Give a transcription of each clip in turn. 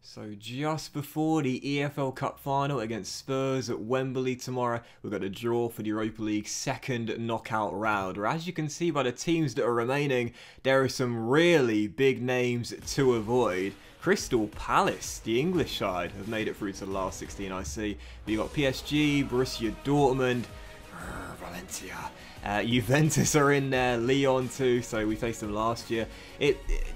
So just before the EFL Cup Final against Spurs at Wembley tomorrow, we've got a draw for the Europa League second knockout round, where as you can see by the teams that are remaining, there are some really big names to avoid. Crystal Palace, the English side, have made it through to the last 16 I see. But you've got PSG, Borussia Dortmund, Valencia. Juventus are in there, Lyon too, so we faced them last year.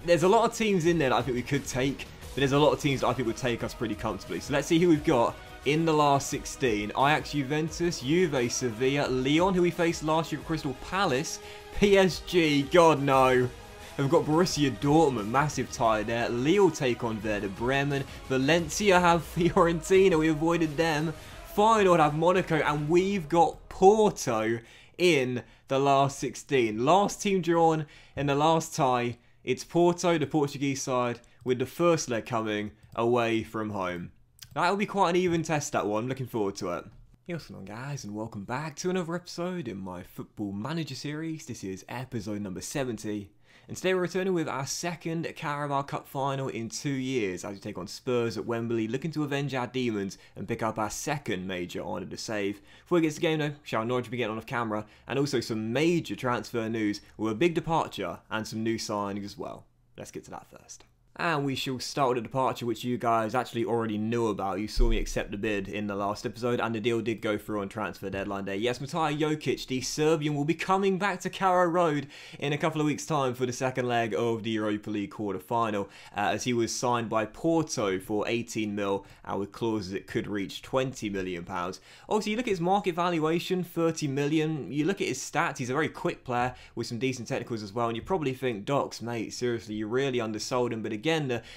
There's a lot of teams in there that I think we could take. But there's a lot of teams that I think would take us pretty comfortably. So let's see who we've got in the last 16. Ajax, Juventus, Juve, Sevilla, Lyon, who we faced last year at Crystal Palace, PSG, God no. We've got Borussia Dortmund, massive tie there. Lille take on Werder Bremen. Valencia have Fiorentina, we avoided them. Feyenoord have Monaco, and we've got Porto in the last 16. Last team drawn in the last tie. It's Porto, the Portuguese side, with the first leg coming away from home. That'll be quite an even test, that one. Looking forward to it. What's going on, guys, and welcome back to another episode in my Football Manager series. This is episode number 70. And today we're returning with our second Carabao Cup Final in 2 years as we take on Spurs at Wembley, looking to avenge our demons and pick up our second major honour to save. Before we get to the game though, shall Norwich be getting on off camera, and also some major transfer news with a big departure and some new signings as well. Let's get to that first. And we shall start with a departure which you guys actually already knew about. You saw me accept the bid in the last episode, and the deal did go through on transfer deadline day. Yes, Motta Jokic, the Serbian, will be coming back to Carrow Road in a couple of weeks' time for the second leg of the Europa League quarter-final, as he was signed by Porto for 18 mil, and with clauses it could reach £20 million. Obviously, you look at his market valuation, 30 million. You look at his stats, he's a very quick player with some decent technicals as well, and you probably think, Docs, mate, seriously, you really undersold him. But again,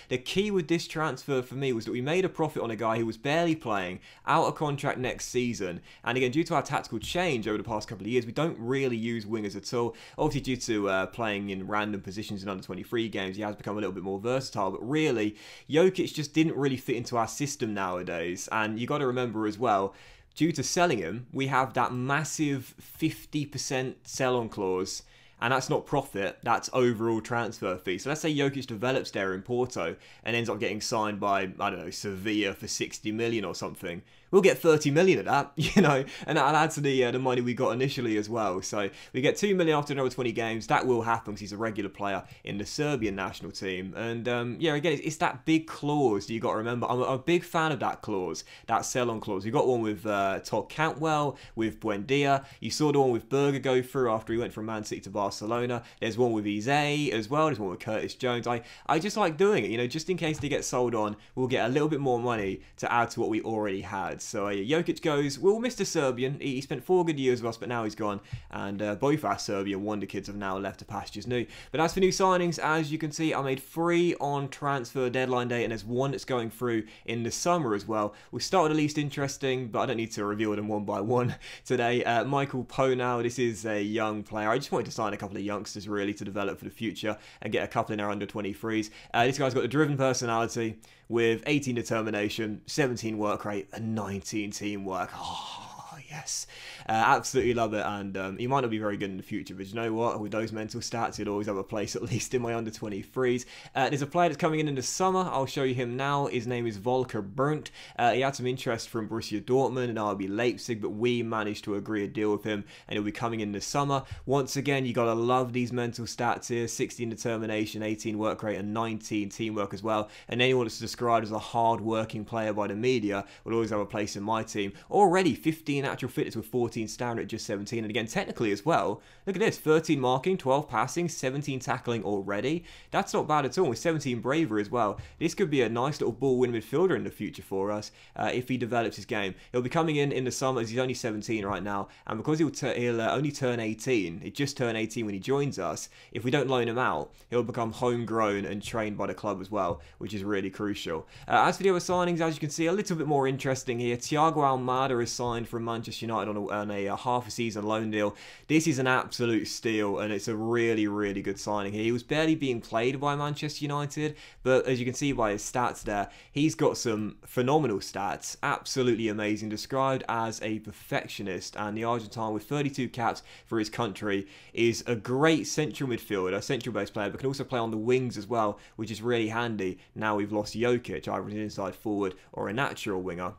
the key with this transfer for me was that we made a profit on a guy who was barely playing, out of contract next season. And again, due to our tactical change over the past couple of years, we don't really use wingers at all. Obviously, due to playing in random positions in under-23 games, he has become a little bit more versatile. But really, Jokic just didn't really fit into our system nowadays. And you got to remember as well, due to selling him, we have that massive 50% sell-on clause. And that's not profit, that's overall transfer fee. So let's say Jokic develops there in Porto and ends up getting signed by, I don't know, Sevilla for 60 million or something. We'll get 30 million of that, you know, and that'll add to the money we got initially as well. So we get 2 million after another 20 games. That will happen because he's a regular player in the Serbian national team. And yeah, again, it's that big clause that you got to remember. I'm a big fan of that clause, that sell-on clause. We got one with Todd Cantwell, with Buendia. You saw the one with Berge go through after he went from Man City to Barcelona. There's one with Eze as well. There's one with Curtis Jones. I just like doing it, you know, just in case they get sold on, we'll get a little bit more money to add to what we already had. So Jokic goes, we'll miss the Serbian. He spent 4 good years with us, but now he's gone. And both our Serbian wonder kids have now left to pastures new. But as for new signings, as you can see, I made 3 on transfer deadline day, and there's 1 that's going through in the summer as well. We'll start with the least interesting, but I don't need to reveal them one by one today. Michael Ponau, this is a young player. I just wanted to sign a couple of youngsters really to develop for the future and get a couple in our under-23s. This guy's got a driven personality with 18 determination, 17 work rate, and 19 teamwork. Oh, yes. Absolutely love it, and he might not be very good in the future, but you know what, with those mental stats, he'll always have a place, at least in my under-23s. There's a player that's coming in the summer. I'll show you him now. His name is Volker Berndt. He had some interest from Borussia Dortmund and RB Leipzig, but we managed to agree a deal with him, and he'll be coming in the summer. Once again, you gotta love these mental stats here: 16 determination, 18 work rate, and 19 teamwork as well. And anyone that's described as a hard-working player by the media will always have a place in my team. Already 15 actual fitness with 14 standard at just 17, and again technically as well, look at this: 13 marking, 12 passing, 17 tackling already. That's not bad at all, with 17 bravery as well. This could be a nice little ball-winning midfielder in the future for us if he develops his game. He'll be coming in the summer, as he's only 17 right now, and because he'll only turn 18, he just turned 18 when he joins us, if we don't loan him out, he'll become homegrown and trained by the club as well, which is really crucial. As for the other signings, as you can see, a little bit more interesting here. Thiago is signed from Manchester Manchester United on a half a season loan deal. This is an absolute steal, and it's a really, really good signing here. He was barely being played by Manchester United, but as you can see by his stats there, he's got some phenomenal stats, absolutely amazing, described as a perfectionist, and the Argentine with 32 caps for his country is a great central midfielder, central base player, but can also play on the wings as well, which is really handy now we've lost Jokic, either as an inside forward or a natural winger.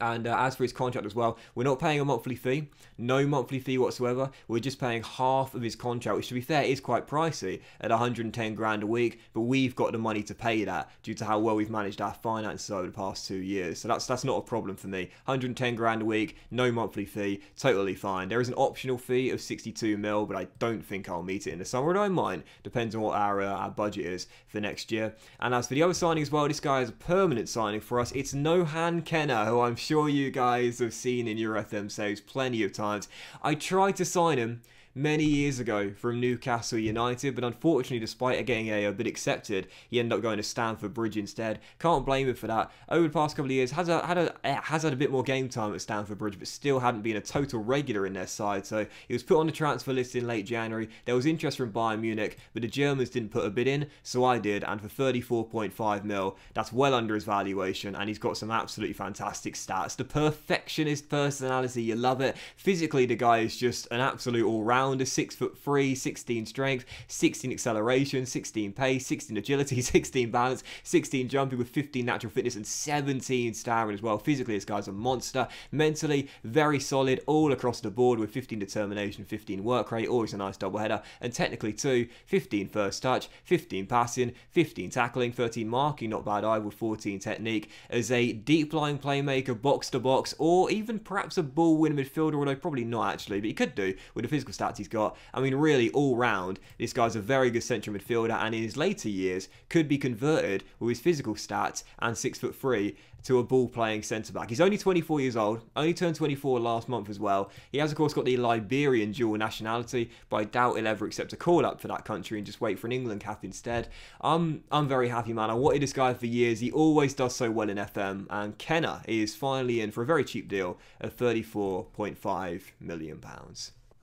And as for his contract as well, we're not paying a monthly fee, no monthly fee whatsoever. We're just paying half of his contract, which to be fair is quite pricey at 110 grand a week, but we've got the money to pay that due to how well we've managed our finances over the past 2 years. So that's not a problem for me. 110 grand a week, no monthly fee, totally fine. There is an optional fee of 62 mil, but I don't think I'll meet it in the summer. I don't mind, depends on what our budget is for next year. And as for the other signing as well, this guy is a permanent signing for us. It's Nohan Kenner, who I'm sure you guys have seen in your FM saves plenty of times. I tried to sign him many years ago from Newcastle United, but unfortunately, despite getting a bit accepted, he ended up going to Stamford Bridge instead. Can't blame him for that. Over the past couple of years, has had a bit more game time at Stamford Bridge, but still hadn't been a total regular in their side. So he was put on the transfer list in late January. There was interest from Bayern Munich, but the Germans didn't put a bid in, so I did, and for 34.5 mil, that's well under his valuation, and he's got some absolutely fantastic stats. The perfectionist personality, you love it. Physically, the guy is just an absolute all-rounder. 6'3", 16 strength, 16 acceleration, 16 pace, 16 agility, 16 balance, 16 jumping with 15 natural fitness and 17 stamina as well. Physically, this guy's a monster. Mentally, very solid all across the board with 15 determination, 15 work rate, always a nice double header, and technically too, 15 first touch, 15 passing, 15 tackling, 13 marking, not bad either, with 14 technique. As a deep line playmaker, box to box, or even perhaps a ball winner midfielder, although probably not actually, but he could do with the physical stats he's got. I mean, really, all round, this guy's a very good central midfielder, and in his later years could be converted with his physical stats and 6'3" to a ball-playing centre-back. He's only 24 years old, only turned 24 last month as well. He has, of course, got the Liberian dual nationality, but I doubt he'll ever accept a call-up for that country and just wait for an England cap instead. I'm very happy, man. I wanted this guy for years. He always does so well in FM, and Kenner is finally in for a very cheap deal of £34.5 million.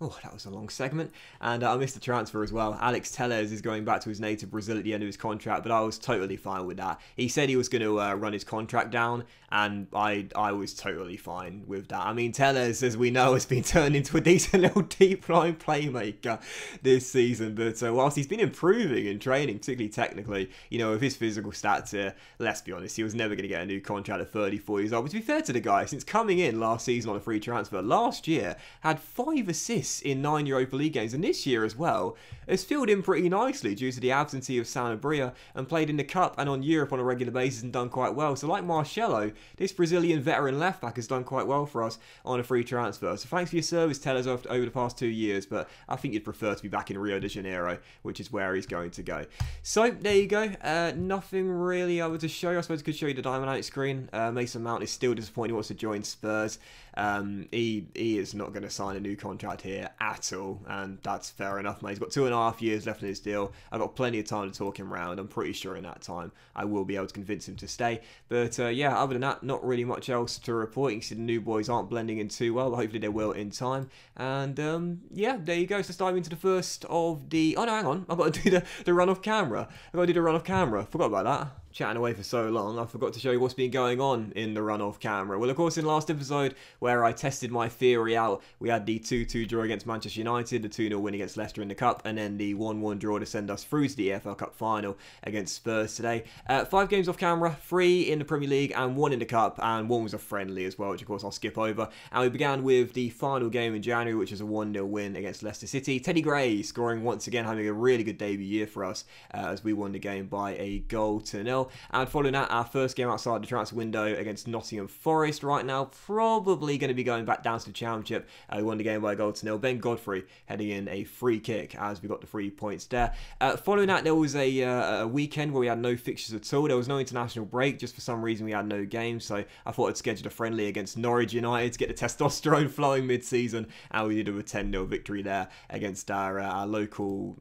Oh, that was a long segment. And I missed the transfer as well. Alex Telles is going back to his native Brazil at the end of his contract, but I was totally fine with that. He said he was going to run his contract down, and I was totally fine with that. I mean, Telles, as we know, has been turned into a decent little deep line playmaker this season. But whilst he's been improving in training, particularly technically, you know, with his physical stats here, let's be honest, he was never going to get a new contract at 34 years old. But to be fair to the guy, since coming in last season on a free transfer, last year had 5 assists in 9 Europa League games, and this year as well has filled in pretty nicely due to the absence of Sanabria, and played in the Cup and on Europe on a regular basis and done quite well. So like Marcelo, this Brazilian veteran left back has done quite well for us on a free transfer. So thanks for your service, Tellers, over the past 2 years, but I think you'd prefer to be back in Rio de Janeiro, which is where he's going to go. So there you go. Nothing really I would to show you. I suppose I could show you the Diamond Out screen. Mason Mount is still disappointed. He wants to join Spurs. He is not going to sign a new contract here at all, and that's fair enough, mate. He's got 2.5 years left in his deal. I've got plenty of time to talk him round. I'm pretty sure in that time I will be able to convince him to stay. But yeah, other than that, not really much else to report. You can see the new boys aren't blending in too well, but hopefully they will in time. And yeah, there you go. So let's dive into the first of the... Oh no, hang on. I've got to do the run off camera. I've got to do the run off camera. Forgot about that. Chatting away for so long, I forgot to show you what's been going on in the run-off camera. Well, of course, in the last episode, where I tested my theory out, we had the 2-2 draw against Manchester United, the 2-0 win against Leicester in the Cup, and then the 1-1 draw to send us through to the Efl Cup Final against Spurs today. 5 games off camera, 3 in the Premier League and 1 in the Cup, and 1 was a friendly as well, which of course I'll skip over. And we began with the final game in January, which was a 1-0 win against Leicester City. Teddy Gray scoring once again, having a really good debut year for us as we won the game by a goal-0. And following that, our first game outside the transfer window against Nottingham Forest. Right now, probably going to be going back down to the Championship. We won the game by a goal-0. Ben Godfrey heading in a free kick as we got the 3 points there. Following that, there was a weekend where we had no fixtures at all. There was no international break. Just for some reason, we had no games. So I thought I'd schedule a friendly against Norwich United to get the testosterone flowing mid-season. And we did have a 10-0 victory there against our local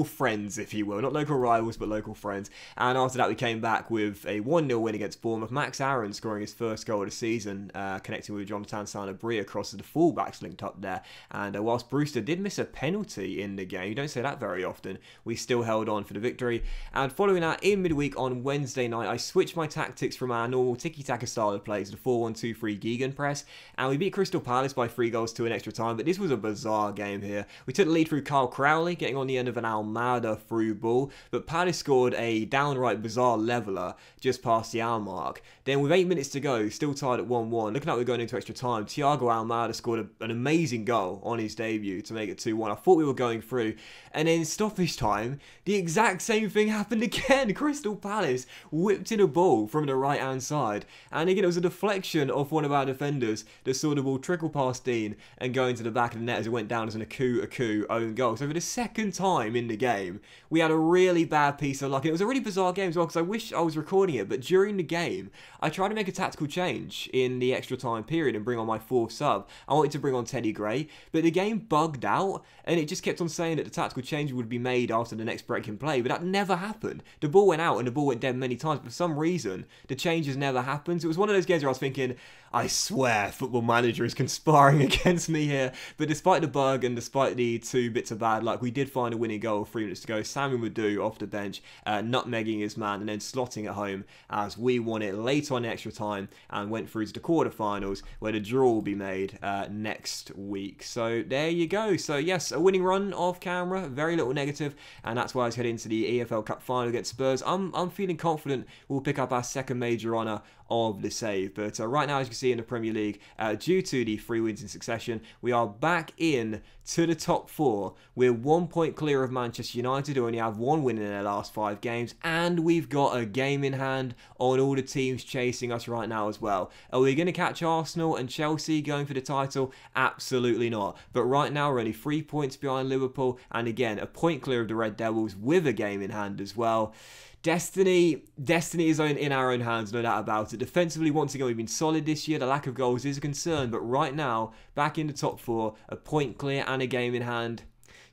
friends, if you will. Not local rivals, but local friends. And after after that, we came back with a 1-0 win against Bournemouth. Max Aaron scoring his first goal of the season, connecting with Jonathan Sanabria across the fullbacks linked up there. And whilst Brewster did miss a penalty in the game, you don't say that very often, we still held on for the victory. And following that, in midweek on Wednesday night, I switched my tactics from our normal tiki-taka style of play to the 4-1-2-3 gegenpress, and we beat Crystal Palace by 3 goals to an extra time. But this was a bizarre game here. We took the lead through Kyle Crowley, getting on the end of an Almada through ball, but Palace scored a downright bizarre leveller just past the hour mark. Then with 8 minutes to go, still tied at 1-1, looking like we're going into extra time, Thiago Almada scored an amazing goal on his debut to make it 2-1. I thought we were going through, and then in stoppage time, the exact same thing happened again. Crystal Palace whipped in a ball from the right hand side, and again it was a deflection of one of our defenders that saw the ball trickle past Dean and go into the back of the net as it went down as an Aku own goal. So for the second time in the game, we had a really bad piece of luck. And it was a really bizarre game as well, because I wish I was recording it, but during the game I tried to make a tactical change in the extra time period and bring on my 4th sub. I wanted to bring on Teddy Gray, but the game bugged out and it just kept on saying that the tactical change would be made after the next break in play, but that never happened. The ball went out and the ball went dead many times, but for some reason the changes never happened. So it was one of those games where I was thinking, I swear Football Manager is conspiring against me here. But despite the bug and despite the 2 bits of bad luck, we did find a winning goal with 3 minutes to go. Samuel Madu off the bench, nutmegging his man and then slotting it home as we won it late on extra time and went through to the quarterfinals, where the draw will be made next week. So there you go. So yes, a winning run off camera, very little negative, and that's why I was heading into the EFL Cup Final against Spurs. I'm feeling confident we'll pick up our 2nd major honour of the save. But right now, as you can see in the Premier League, due to the 3 wins in succession, we are back in to the top 4. We're 1 point clear of Manchester United, who only have 1 win in their last 5 games, and we've got a game in hand on all the teams chasing us right now as well. Are we going to catch Arsenal and Chelsea going for the title? Absolutely not. But right now, we're only 3 points behind Liverpool, and again, a point clear of the Red Devils with a game in hand as well. Destiny is in our own hands, no doubt about it. Defensively, once again, we've been solid this year. The lack of goals is a concern, but right now, back in the top 4, a point clear and a game in hand.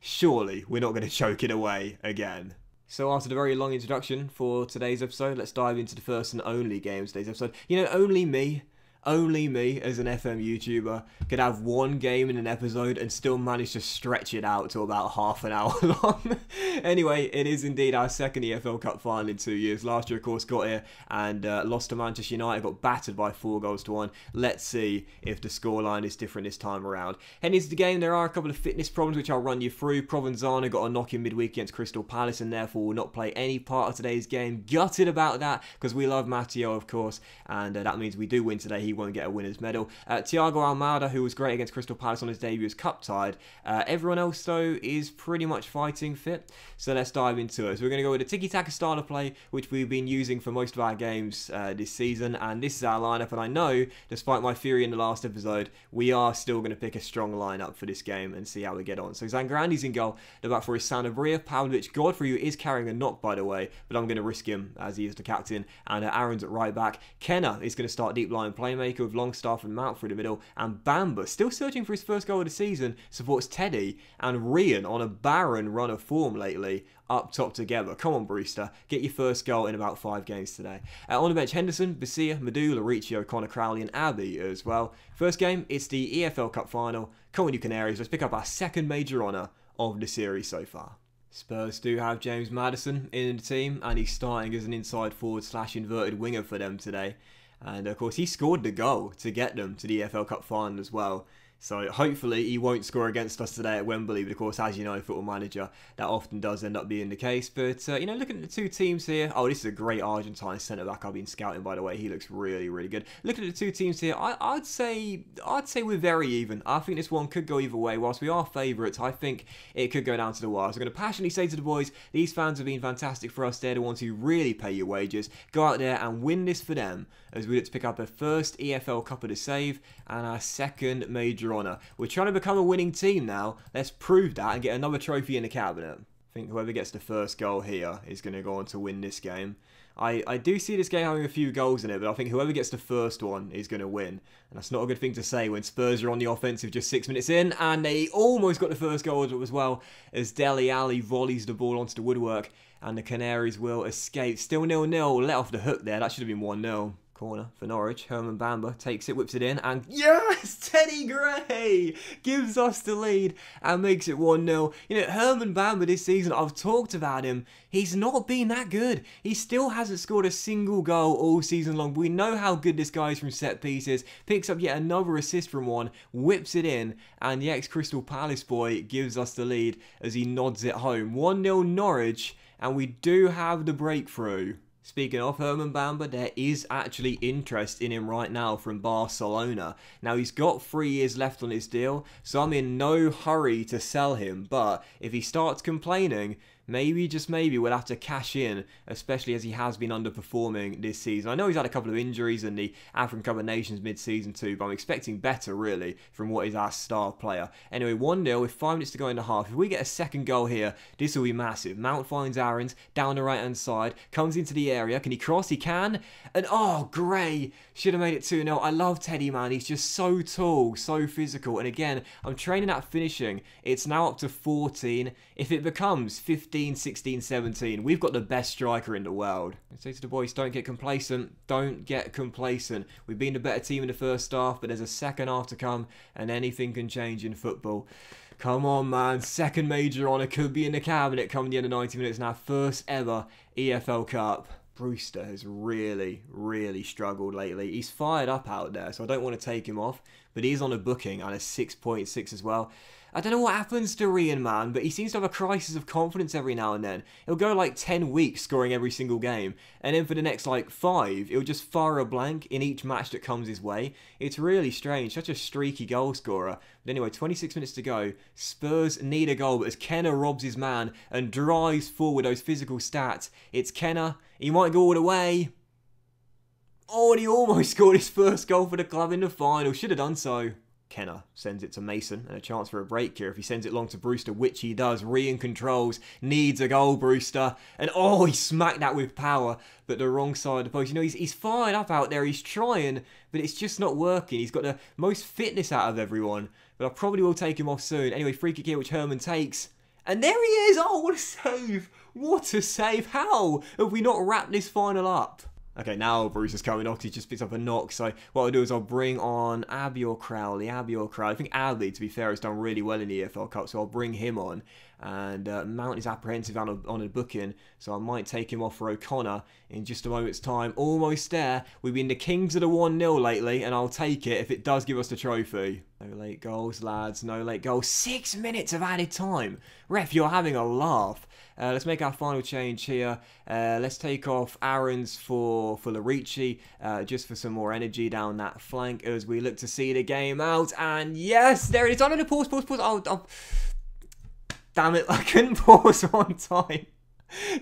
Surely, we're not going to choke it away again. So after the very long introduction for today's episode, let's dive into the first and only game of today's episode. You know, only me as an FM YouTuber could have 1 game in an episode and still manage to stretch it out to about half an hour long. Anyway, it is indeed our 2nd EFL Cup final in 2 years. Last year, of course, got here and lost to Manchester United, got battered by 4 goals to 1. Let's see if the scoreline is different this time around. Heading into the game, there are a couple of fitness problems which I'll run you through. Provenzano got a knock in midweek against Crystal Palace and therefore will not play any part of today's game. Gutted about that because we love Matteo, of course, and that means we do win today. He won't get a winner's medal. Thiago Almada, who was great against Crystal Palace on his debut, is cup tied. Everyone else, though, is pretty much fighting fit. So let's dive into it. So we're going to go with a tiki-taka style of play, which we've been using for most of our games this season. And this is our lineup. And I know, despite my theory in the last episode, we are still going to pick a strong lineup for this game and see how we get on. So Zangrandi's in goal. The back four is Sanabria. Pavlovic Godfrey, who is carrying a knock, by the way, but I'm going to risk him as he is the captain. And Aaron's at right back. Kenna is going to start deep line playmaker with Longstaff and Mount through the middle, and Bamba, still searching for his first goal of the season, supports Teddy, and Rian, on a barren run of form lately, up top together. Come on, Brewster, get your first goal in about 5 games today. On the bench, Henderson, Basia, Madu, Lauricio, Connor Crowley, and Abbey as well. First game, it's the EFL Cup Final. Come on, you Canaries, let's pick up our 2nd major honour of the series so far. Spurs do have James Maddison in the team, and he's starting as an inside forward / inverted winger for them today. And of course, he scored the goal to get them to the EFL Cup Final as well. So hopefully he won't score against us today at Wembley. But of course, as you know, Football Manager, that often does end up being the case. But, you know, looking at the 2 teams here. Oh, this is a great Argentine centre-back I've been scouting, by the way. He looks really, really good. Looking at the 2 teams here, I'd say we're very even. I think this one could go either way. Whilst we are favourites, I think it could go down to the wire. So I'm going to passionately say to the boys, these fans have been fantastic for us. They're the ones who really pay your wages. Go out there and win this for them as we look to pick up a first EFL Cup of the Save and our 2nd major honour. We're trying to become a winning team now. Let's prove that and get another trophy in the cabinet. I think whoever gets the first goal here is going to go on to win this game. I do see this game having a few goals in it, but I think whoever gets the first one is going to win. And that's not a good thing to say when Spurs are on the offensive just 6 minutes in, and they almost got the first goal as well as Dele Alli volleys the ball onto the woodwork. and the Canaries will escape. Still 0-0, let off the hook there. That should have been 1-0. Corner for Norwich. Herman Bamba takes it, whips it in, and yes! Teddy Gray gives us the lead and makes it 1-0. You know, Herman Bamba this season, I've talked about him. He's not been that good. He still hasn't scored a single goal all season long. We know how good this guy is from set pieces. Picks up yet another assist from one, whips it in, and the ex-Crystal Palace boy gives us the lead as he nods it home. 1-0 Norwich, and we do have the breakthrough. Speaking of Herman Bamba, there is actually interest in him right now from Barcelona. Now, he's got 3 years left on his deal, so I'm in no hurry to sell him. But if he starts complaining, maybe, just maybe, we'll have to cash in, especially as he has been underperforming this season. I know he's had a couple of injuries in the African Cup of Nations mid-season too, but I'm expecting better, really, from what is our star player. Anyway, 1-0 with 5 minutes to go in the half. If we get a second goal here, this will be massive. Mount finds Aarons down the right-hand side, comes into the area. Can he cross? He can. And, oh, Gray should have made it 2-0. I love Teddy, man. He's just so tall, so physical. And again, I'm training at finishing. It's now up to 14. If it becomes 15, 16, 17, we've got the best striker in the world. I say to the boys, don't get complacent. Don't get complacent. We've been the better team in the first half, but there's a second half to come, and anything can change in football. Come on, man. Second major honour could be in the cabinet coming the end of 90 minutes. Now, first ever EFL Cup. Brewster has really, really struggled lately. He's fired up out there, so I don't want to take him off, but he's on a booking and a 6.6 as well. I don't know what happens to Rian, man, but he seems to have a crisis of confidence every now and then. He'll go like 10 weeks scoring every single game, and then for the next like 5, he'll just fire a blank in each match that comes his way. It's really strange, such a streaky goal scorer. But anyway, 26 minutes to go. Spurs need a goal, but as Kenner robs his man and drives forward those physical stats, it's Kenner. He might go all the way. Oh, and he almost scored his first goal for the club in the final. Should have done so. Kenner sends it to Mason, and a chance for a break here if he sends it long to Brewster, which he does. Rian controls, needs a goal, Brewster, and oh, he smacked that with power, but the wrong side of the post. You know, he's fired up out there, he's trying, but it's just not working. He's got the most fitness out of everyone, but I probably will take him off soon. Anyway, free kick here, which Herman takes, and there he is! Oh, what a save! What a save! How have we not wrapped this final up? Okay, now Bruce is coming off. He just picks up a knock. So what I'll do is I'll bring on Abby or Crowley. I think Abby, to be fair, has done really well in the EFL Cup, so I'll bring him on. And Mount is apprehensive on a booking, so I might take him off for O'Connor in just a moment's time. Almost there. We've been the kings of the 1-0 lately, and I'll take it if it does give us the trophy. No late goals, lads. No late goals. 6 minutes of added time. Ref, you're having a laugh. Let's make our final change here. Let's take off Aarons for Larici, just for some more energy down that flank as we look to see the game out. And yes, there it is. Oh, no, pause. Oh, damn it, I couldn't pause on time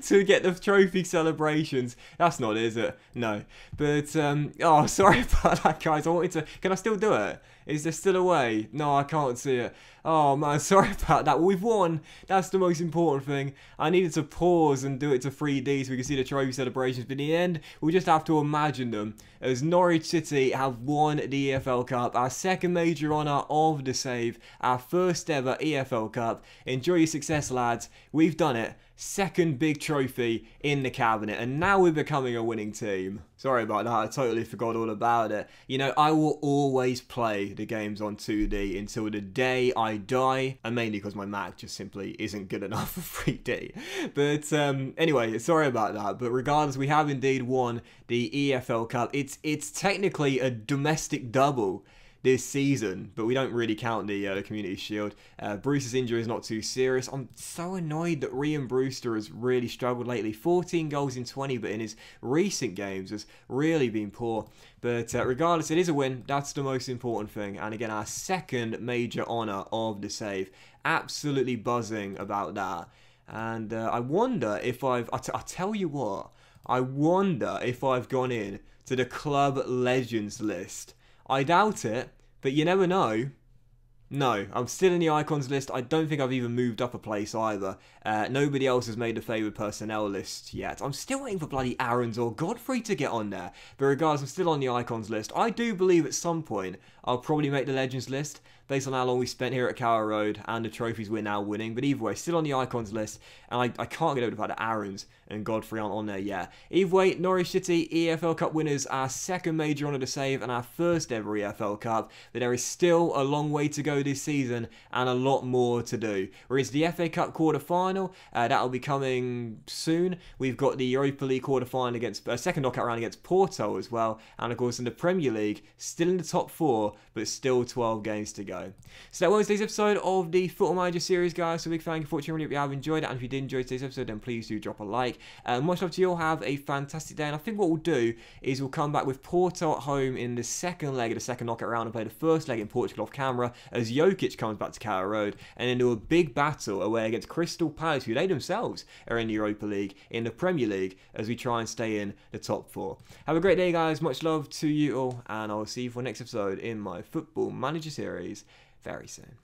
to get the trophy celebrations. That's not it, is it? No. But, oh, sorry about that, guys. I wanted to... Can I still do it? Is there still a way? No, I can't see it. Oh, man, sorry about that. Well, we've won. That's the most important thing. I needed to pause and do it to 3D so we can see the trophy celebrations. But in the end, we'll just have to imagine them as Norwich City have won the EFL Cup. Our second major honour of the save. Our first ever EFL Cup. Enjoy your success, lads. We've done it. Second big trophy in the cabinet, and now we're becoming a winning team. Sorry about that, I totally forgot all about it. You know, I will always play the games on 2D until the day I die, and mainly because my Mac just simply isn't good enough for 3D. But anyway, sorry about that, but regardless, we have indeed won the EFL Cup. It's technically a domestic double this season, but we don't really count the Community Shield. Bruce's injury is not too serious. I'm so annoyed that Rian Brewster has really struggled lately. 14 goals in 20, but in his recent games has really been poor. But regardless, it is a win. That's the most important thing. And again, our second major honour of the save. Absolutely buzzing about that. And I wonder if I'll tell you what, I wonder if I've gone in to the club legends list. I doubt it, but you never know. No, I'm still in the icons list. I don't think I've even moved up a place either. Nobody else has made the favoured personnel list yet. I'm still waiting for bloody Aarons or Godfrey to get on there. But regardless, I'm still on the icons list. I do believe at some point I'll probably make the legends list. based on how long we spent here at Carrow Road and the trophies we're now winning. But either way, still on the icons list, and I can't get over the fact that Aaron's and Godfrey aren't on there yet. Either way, Norwich City, EFL Cup winners, our second major honour to save and our first ever EFL Cup. But there is still a long way to go this season and a lot more to do. We're into the FA Cup quarter-final. That'll be coming soon. We've got the Europa League quarter-final against second knockout round against Porto as well. And of course in the Premier League, still in the top 4, but still 12 games to go. So that was today's episode of the Football Manager series, guys. So big thank you for watching. Really hope you have enjoyed it. And if you did enjoy today's episode, then please do drop a like. Much love to you all. Have a fantastic day. And I think what we'll do is we'll come back with Porto at home in the second leg of the second knockout round and play the first leg in Portugal off camera as Jokic comes back to Carrow Road, and then do a big battle away against Crystal Palace, who they themselves are in the Europa League, in the Premier League, as we try and stay in the top 4. Have a great day, guys. Much love to you all, and I'll see you for the next episode in my Football Manager series very soon.